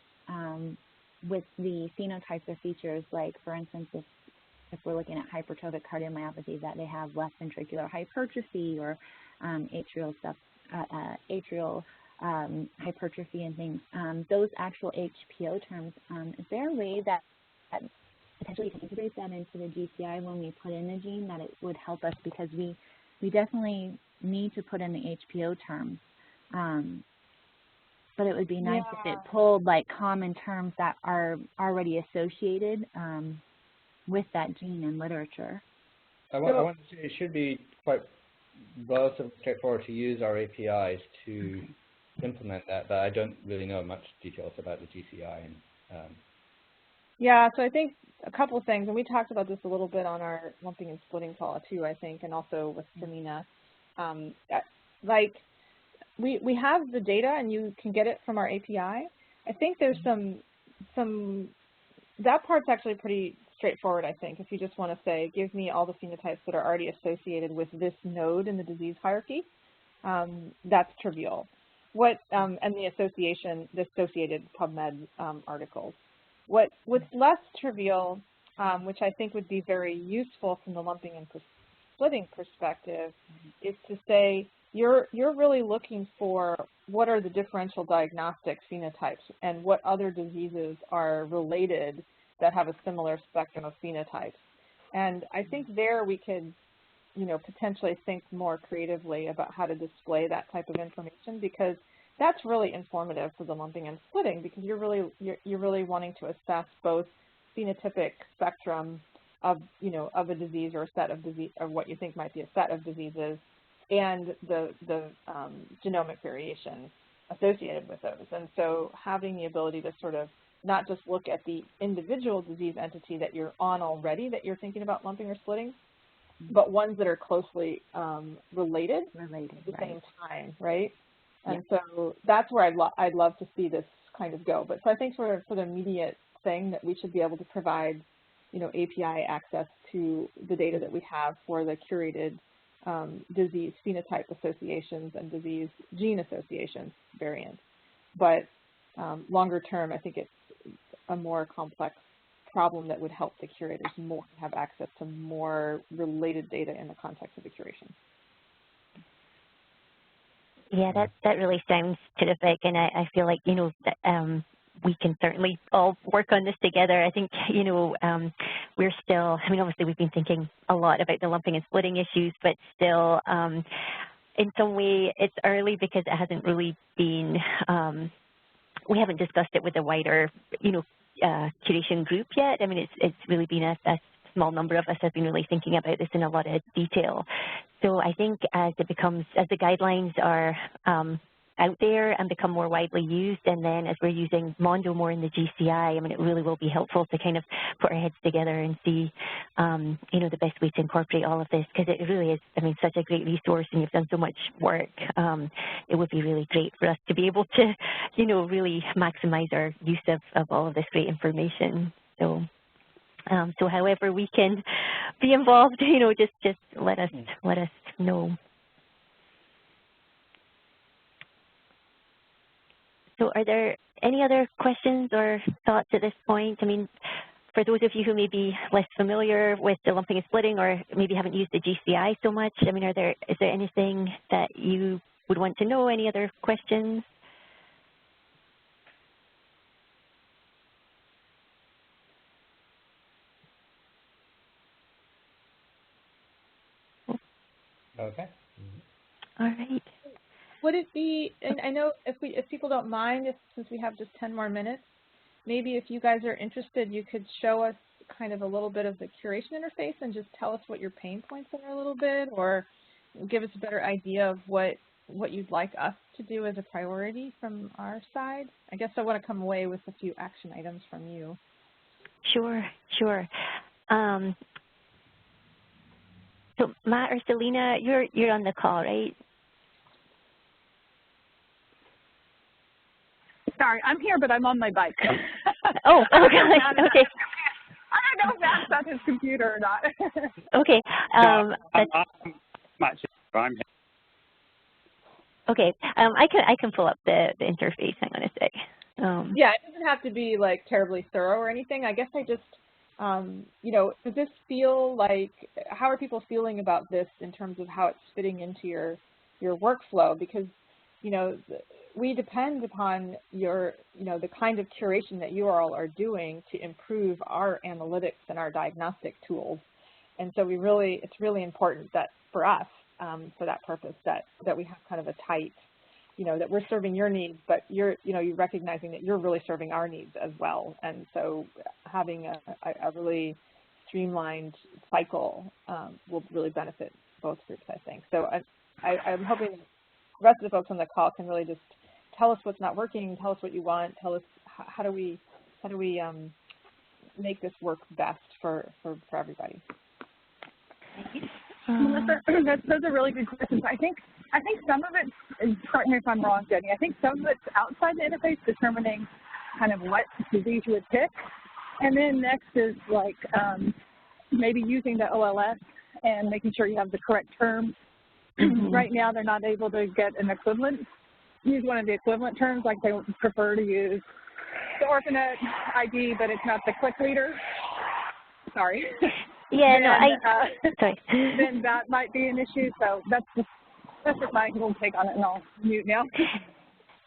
D: with the phenotypes or features, like, for instance, if we're looking at hypertrophic cardiomyopathy, that they have left ventricular hypertrophy or atrial hypertrophy and things, those actual HPO terms, is there a way that potentially to integrate that into the GCI when we put in a gene that it would help us, because we definitely need to put in the HPO terms, but it would be nice if it pulled like common terms that are already associated with that gene in literature.
A: I want to say it should be quite relatively straightforward to use our APIs to implement that, but I don't really know much details about the GCI. And,
B: yeah, so I think a couple of things, and we talked about this a little bit on our lumping and splitting call too, I think, and also with Selena. Like, we have the data and you can get it from our API. I think there's some that part's actually pretty straightforward, I think. If you just want to say, give me all the phenotypes that are already associated with this node in the disease hierarchy, that's trivial. And the associated PubMed articles. What's less trivial, which I think would be very useful from the lumping and splitting perspective, is to say you're really looking for what are the differential diagnostic phenotypes and what other diseases are related that have a similar spectrum of phenotypes. And I think there we could, potentially think more creatively about how to display that type of information, because that's really informative for the lumping and splitting, because you're really wanting to assess both phenotypic spectrum of of a disease or a set of disease, or what you think might be a set of diseases, and the genomic variation associated with those. And so having the ability to sort of not just look at the individual disease entity that you're on already that you're thinking about lumping or splitting, but ones that are closely related at the same time, right? And so that's where I'd love to see this kind of go. But so I think for the immediate thing that we should be able to provide, API access to the data that we have for the curated disease phenotype associations and disease gene associations variants. But longer term, I think it's a more complex problem that would help the curators more have access to more related data in the context of the curation.
C: Yeah, that really sounds terrific, and I feel like, we can certainly all work on this together. I think, we're still, obviously we've been thinking a lot about the lumping and splitting issues, but still, in some way, it's early because it hasn't really been, we haven't discussed it with a wider, curation group yet. It's really been a small number of us have been really thinking about this in a lot of detail. So I think as the guidelines are out there and become more widely used, and then as we're using MonDO more in the GCI, it really will be helpful to kind of put our heads together and see, the best way to incorporate all of this, because it really is, such a great resource, and you've done so much work. It would be really great for us to be able to, really maximize our use of all of this great information. So however we can be involved, just let us know. So are there any other questions or thoughts at this point? For those of you who may be less familiar with the lumping and splitting, or maybe haven't used the GCI so much, is there anything that you would want to know? Any other questions?
A: okay.
C: All right.
B: Would it be, and I know if people don't mind, since we have just 10 more minutes, maybe if you guys are interested, you could show us kind of a little bit of the curation interface and just tell us what your pain points are a little bit, or give us a better idea of what you'd like us to do as a priority from our side. I guess I want to come away with a few action items from you.
C: Sure. So Matt or Selena, you're on the call, right?
F: Sorry, I'm here, but I'm on my bike.
C: Oh, okay.
F: I don't know if Matt's on his computer or not.
C: Okay.
G: I'm here.
C: Okay. I can pull up the interface. Hang on a sec.
B: Yeah, it doesn't have to be like terribly thorough or anything. I guess I just, does this feel like, how are people feeling about this in terms of how it's fitting into your workflow? Because, we depend upon the kind of curation that you all are doing to improve our analytics and our diagnostic tools. And so it's really important that for us, for that purpose, that we have kind of a tight, that we're serving your needs, but you're recognizing that you're really serving our needs as well. And so having a really streamlined cycle will really benefit both groups, I think. So I'm hoping the rest of the folks on the call can really just tell us what's not working, tell us what you want, tell us how do we make this work best for everybody.
F: Melissa, those are really good questions. I think some of it, and correct me if I'm wrong, Jenny, I think some of it's outside the interface, determining kind of what disease you would pick. And then next is like maybe using the OLS and making sure you have the correct terms. Right now, they're not able to get an equivalent, use one of the equivalent terms, like they would prefer to use the OrphaNet ID, but it's not the click leader. Sorry.
C: Yeah,
F: and,
C: no, sorry.
F: Then that might be an issue. So that's just my little take on it, and I'll mute now.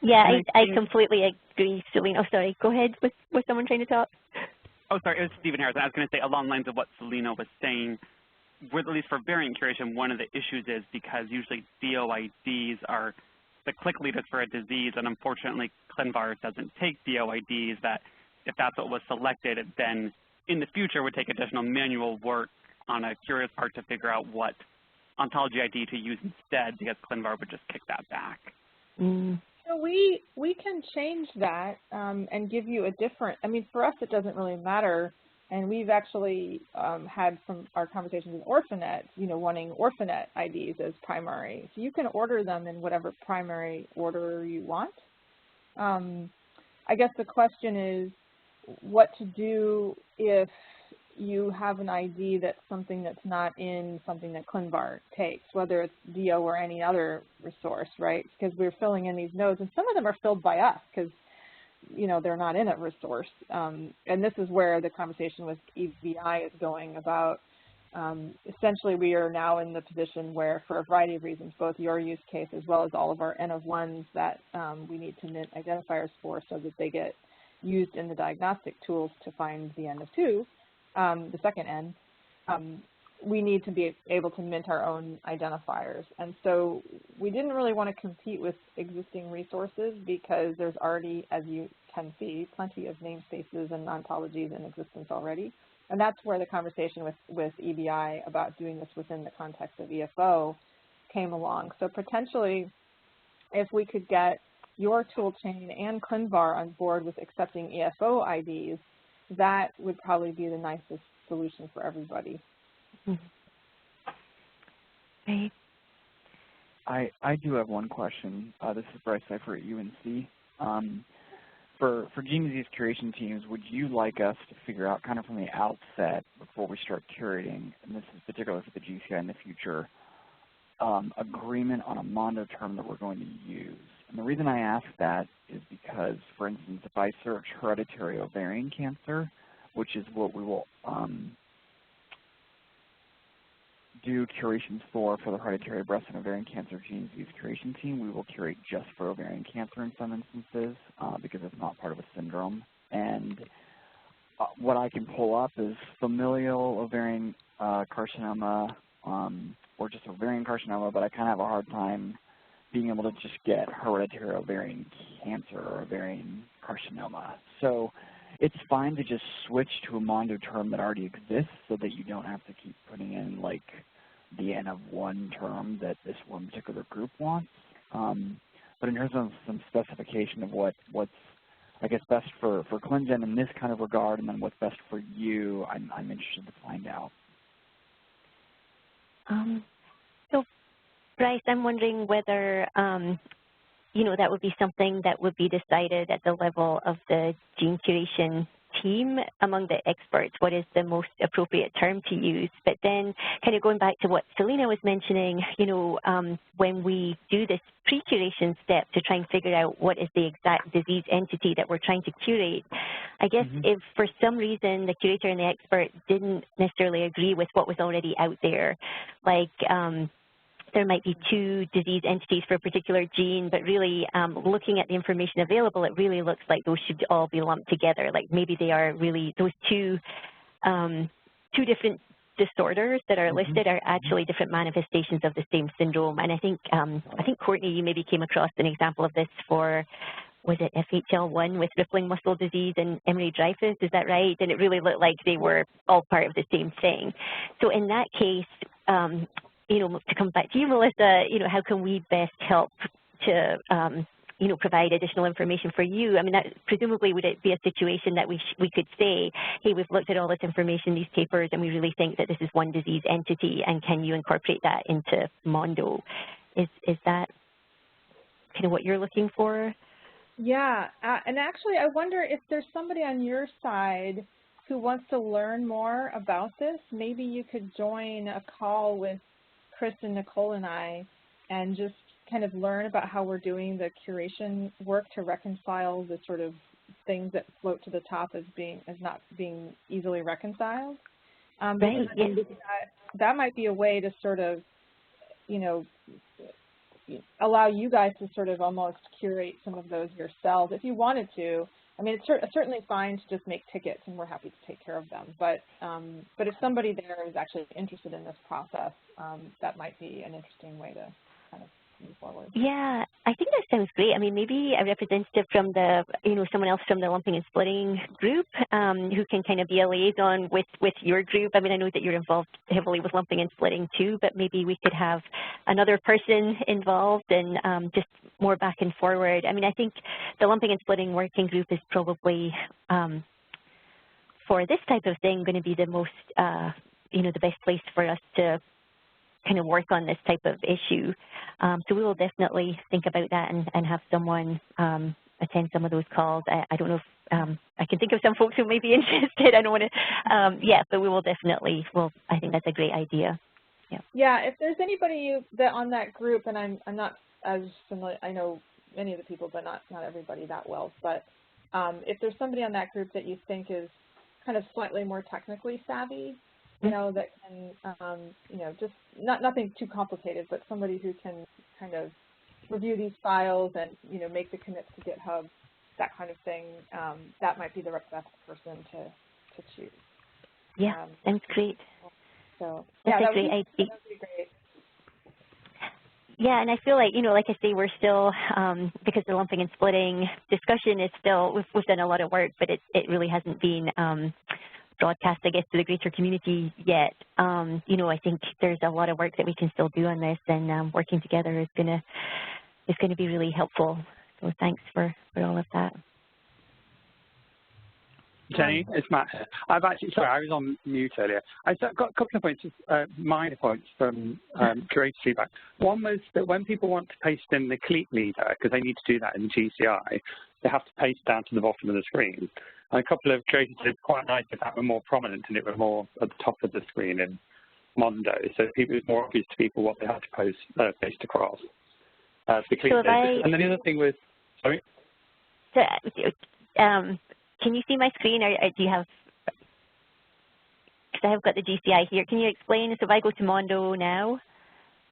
C: Yeah, I completely agree, Selena. Oh, sorry. Go ahead. Was someone trying to talk?
G: Oh, sorry. It was Stephen Harrison. I was going to say, along the lines of what Selena was saying, at least for variant curation, one of the issues is because usually DOIDs are the click leaders for a disease, and unfortunately, ClinVar doesn't take DOIDs. That if that's what was selected, it then in the future would take additional manual work on a curator's part to figure out what ontology ID to use instead, because ClinVar would just kick that back.
B: So we can change that and give you a different, I mean, for us it doesn't really matter, and we've actually had from our conversations with OrphaNet, wanting OrphaNet IDs as primary. So you can order them in whatever primary order you want. I guess the question is what to do if you have an ID that's something that's not in something that ClinVar takes, whether it's DO or any other resource, right? Because we're filling in these nodes, and some of them are filled by us because, they're not in a resource. And this is where the conversation with EVI is going about. Essentially, we are now in the position where, for a variety of reasons, both your use case as well as all of our N of 1s that we need to mint identifiers for so that they get used in the diagnostic tools to find the N of 2, the second N, we need to be able to mint our own identifiers. And so we didn't really want to compete with existing resources because there's already, as you can see, plenty of namespaces and ontologies in existence already. And that's where the conversation with EBI about doing this within the context of EFO came along. So potentially, if we could get your toolchain and ClinVar on board with accepting EFO IDs, that would probably be the nicest solution for everybody.
C: Right.
H: I do have one question. This is Bryce Cipher at UNC. For gene disease curation teams, would you like us to figure out kind of from the outset before we start curating, and this is particularly for the GCI in the future, agreement on a MonDO term that we're going to use? And the reason I ask that is because, for instance, if I search hereditary ovarian cancer, which is what we will do curations for the hereditary breast and ovarian cancer gene disease curation team, we will curate just for ovarian cancer in some instances because it's not part of a syndrome. And what I can pull up is familial ovarian carcinoma or just ovarian carcinoma, but I kind of have a hard time being able to just get hereditary ovarian cancer or ovarian carcinoma. So it's fine to just switch to a MonDO term that already exists so that you don't have to keep putting in like the N of 1 term that this one particular group wants. But in terms of some specification of what's, I guess, best for ClinGen in this kind of regard, and then what's best for you, I'm interested to find out.
C: So, Bryce, I'm wondering whether, that would be something that would be decided at the level of the gene curation team among the experts, what is the most appropriate term to use. But then kind of going back to what Selena was mentioning, when we do this pre-curation step to try and figure out what is the exact disease entity that we're trying to curate, I guess if for some reason the curator and the expert didn't necessarily agree with what was already out there, like there might be 2 disease entities for a particular gene, but really looking at the information available, it really looks like those should all be lumped together. Like maybe they are really, those two different disorders that are listed are actually different manifestations of the same syndrome. And I think Courtney, you maybe came across an example of this for, was it FHL1 with rippling muscle disease and Emery-Dreifuss, is that right? And it really looked like they were all part of the same thing. So in that case, to come back to you, Melissa, how can we best help to, provide additional information for you? I mean, presumably would it be a situation that we could say, hey, we've looked at all this information, these papers, and we really think that this is one disease entity, and can you incorporate that into MonDO? Is that kind of what you're looking for?
B: Yeah, and actually I wonder if there's somebody on your side who wants to learn more about this. Maybe you could join a call with Chris and Nicole and I and just kind of learn about how we're doing the curation work to reconcile the sort of things that float to the top as not being easily reconciled.
C: Right.
B: That might be a way to sort of, allow you guys to sort of almost curate some of those yourselves if you wanted to. I mean, it's certainly fine to just make tickets, and we're happy to take care of them. But if somebody there is actually interested in this process, that might be an interesting way to kind of move forward.
C: Yeah, I think that sounds great. I mean, maybe a representative from the, someone else from the lumping and splitting group who can kind of be a liaison with your group. I mean, I know that you're involved heavily with lumping and splitting too, but maybe we could have another person involved and just more back and forward. I mean, I think the lumping and splitting working group is probably, for this type of thing, going to be the most, the best place for us to kind of work on this type of issue. So we will definitely think about that and have someone attend some of those calls. I don't know if I can think of some folks who may be interested. I don't want to, but we will definitely, I think that's a great idea.
B: Yeah, if there's anybody that on that group, and I'm not as familiar, I know many of the people, but not everybody that well, but if there's somebody on that group that you think is kind of slightly more technically savvy, that can, just nothing too complicated, but somebody who can kind of review these files and, make the commits to GitHub, that kind of thing, that might be the best person to choose.
C: Yeah, sounds great.
B: So,
C: that's
B: yeah,
C: a great idea.
B: That would be great.
C: Yeah, and I feel like, like I say, we're still, because the lumping and splitting discussion is still, we've done a lot of work, but it really hasn't been broadcast, I guess, to the greater community yet. I think there's a lot of work that we can still do on this, and working together is gonna be really helpful. So thanks for all of that.
I: Jenny, it's Matt here. I was on mute earlier. I've got a couple of points, minor points from curator feedback. One was that when people want to paste in the clique leader, because they need to do that in GCI, they have to paste down to the bottom of the screen. And a couple of curators did quite nice if that were more prominent and it were more at the top of the screen in MonDO, so it was more obvious to people what they had to paste across. The clique leader. And then the other thing was, sorry?
C: So, can you see my screen, or do you have, because I have got the GCI here. Can you explain, so if I go to MonDO now?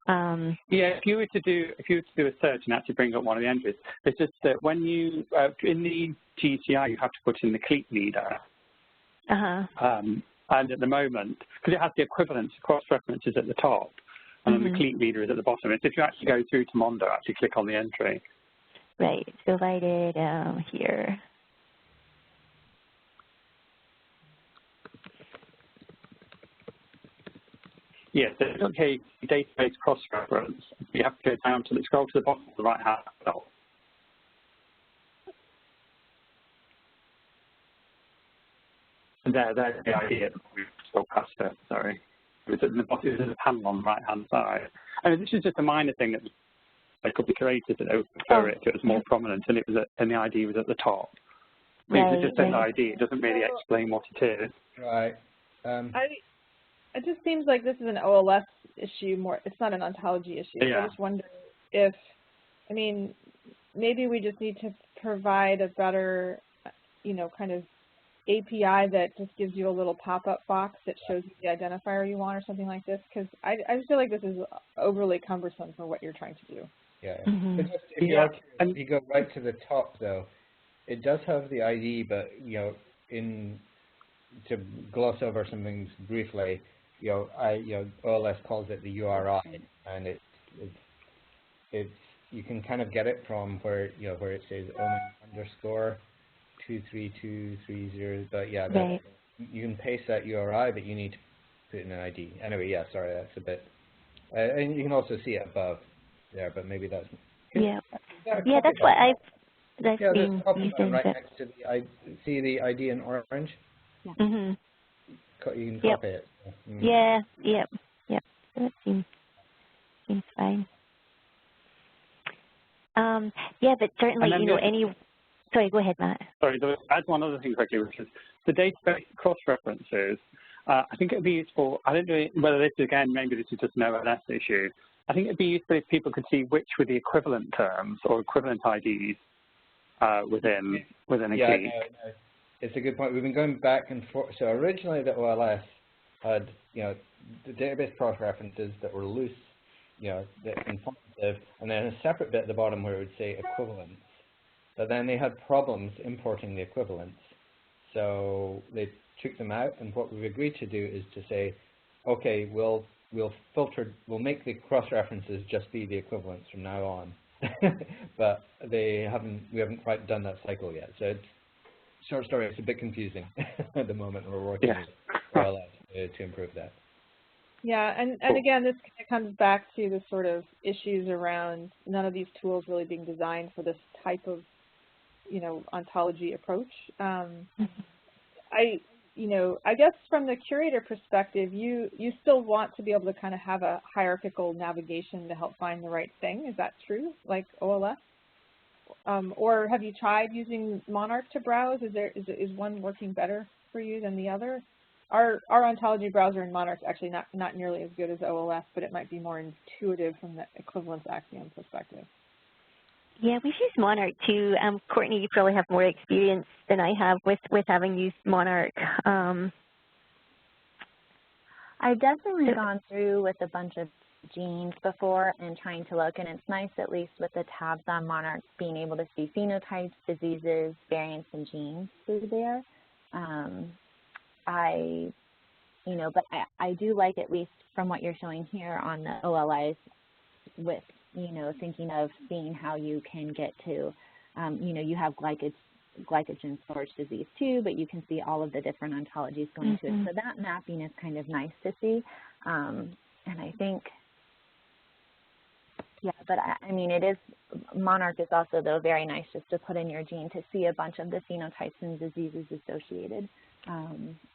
I: Yeah, if you were to do a search and actually bring up one of the entries, it's just that when you, in the GCI, you have to put in the clique leader. And at the moment, because it has the equivalence, cross-references at the top, and then the clique leader is at the bottom. It's if you actually go through to MonDO, actually click on the entry.
C: Right, so if I did here.
I: Yes, there's okay database cross-reference. You have to go down to scroll to the bottom of the right-hand panel. And there's the idea. We've scrolled past it. Sorry, it was at the bottom. It was in the panel on the right-hand side. And this is just a minor thing that they could be created that they would prefer it if it was more prominent, and the ID was at the top. Right, it just says ID. It doesn't really explain what it is.
A: Right.
B: It just seems like this is an OLS issue more. It's not an ontology issue. Yeah. So I just wonder if, I mean, maybe we just need to provide a better, kind of API that just gives you a little pop-up box that shows you the identifier you want or something like this, because I just feel like this is overly cumbersome for what you're trying to do.
A: Yeah. But just, if you go right to the top, though, it does have the ID, but, to gloss over some things briefly, OLS calls it the URI, and it's you can kind of get it from where it says _23230, but yeah, you can paste that URI, but you need to put in an ID. Anyway, yeah, sorry, that's a bit And you can also see it above there, but maybe that's...
C: Yeah, that's what I've been using.
A: Right next to see the ID in orange?
D: Yeah.
C: Mm-hmm.
A: You can copy it.
C: Yeah, that seems fine. Yeah, but certainly, sorry, go ahead, Matt.
I: Sorry, to add one other thing quickly, which is the database cross-references. I think it would be useful, I don't know whether this is, again, maybe this is just an OLS issue. I think it would be useful if people could see which were the equivalent terms or equivalent IDs within a key.
A: No. It's a good point. We've been going back and forth. So originally the OLS had, the database cross-references that were loose, informative, and then a separate bit at the bottom where it would say equivalents. But then they had problems importing the equivalents. So they took them out, and what we've agreed to do is to say, okay, we'll make the cross-references just be the equivalents from now on. But we haven't quite done that cycle yet. So it's, short story, it's a bit confusing at the moment. We're working to improve that.
B: Yeah, and again, this comes back to the sort of issues around none of these tools really being designed for this type of, ontology approach. I guess from the curator perspective, you still want to be able to kind of have a hierarchical navigation to help find the right thing. Is that true, like OLS? Or have you tried using Monarch to browse? Is one working better for you than the other? Our ontology browser in Monarch is actually not nearly as good as OLS, but it might be more intuitive from the equivalence axiom perspective.
C: Yeah, we've used Monarch too. Courtney, you probably have more experience than I have with having used Monarch.
D: I've definitely gone through with a bunch of genes before and trying to look, and it's nice, at least with the tabs on Monarch, being able to see phenotypes, diseases, variants, and genes through there. But I do like, at least from what you're showing here on the OLIs, with thinking of seeing how you can get to, you have glycogen storage disease too, but you can see all of the different ontologies going to it. So that mapping is kind of nice to see. And I think, but it is, Monarch is also, though, very nice just to put in your gene to see a bunch of the phenotypes and diseases associated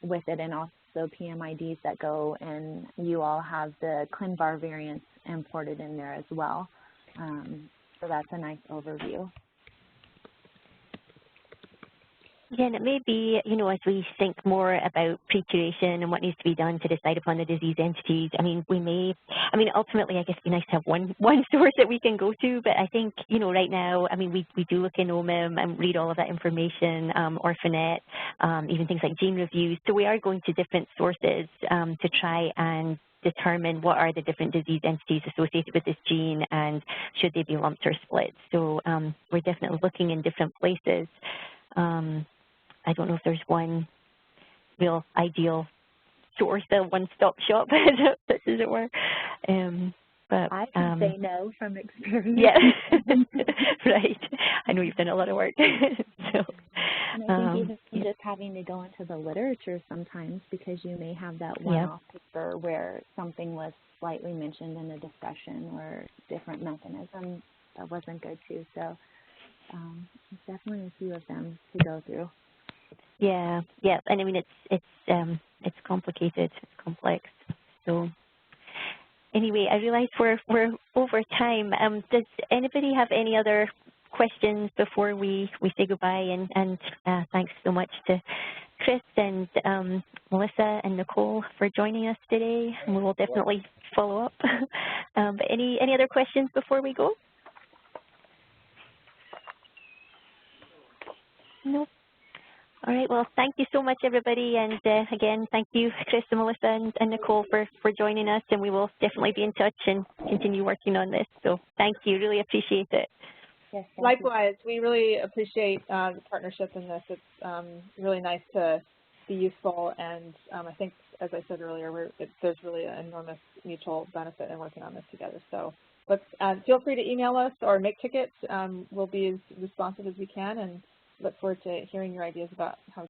D: with it, and also PMIDs that go, and you all have the ClinVar variants imported in there as well. So that's a nice overview.
C: Yeah, and it may be, as we think more about pre-curation and what needs to be done to decide upon the disease entities, ultimately, I guess it'd be nice to have one source that we can go to, but I think, right now, we do look in OMIM and read all of that information, Orphanet, even things like gene reviews. So we are going to different sources to try and determine what are the different disease entities associated with this gene and should they be lumped or split. So we're definitely looking in different places. I don't know if there's one real ideal source, a one-stop shop, as it were. But
D: I can say no from experience.
C: Yeah, right. I know you've done a lot of work. So,
D: and I think even just having to go into the literature sometimes, because you may have that one-off paper where something was slightly mentioned in a discussion or different mechanism that wasn't good too. So there's definitely a few of them to go through.
C: Yeah, and it's complicated, it's complex. So anyway, I realize we're over time. Does anybody have any other questions before we say goodbye? And thanks so much to Chris and Melissa and Nicole for joining us today. And we will definitely follow up. But any other questions before we go? Nope. All right, well, thank you so much, everybody. And again, thank you, Chris and Melissa and Nicole for joining us. And we will definitely be in touch and continue working on this. So thank you. Really appreciate it.
B: Yes, likewise, we really appreciate the partnership in this. It's really nice to be useful. And I think, as I said earlier, there's really an enormous mutual benefit in working on this together. So let's feel free to email us or make tickets. We'll be as responsive as we can, and look forward to hearing your ideas about how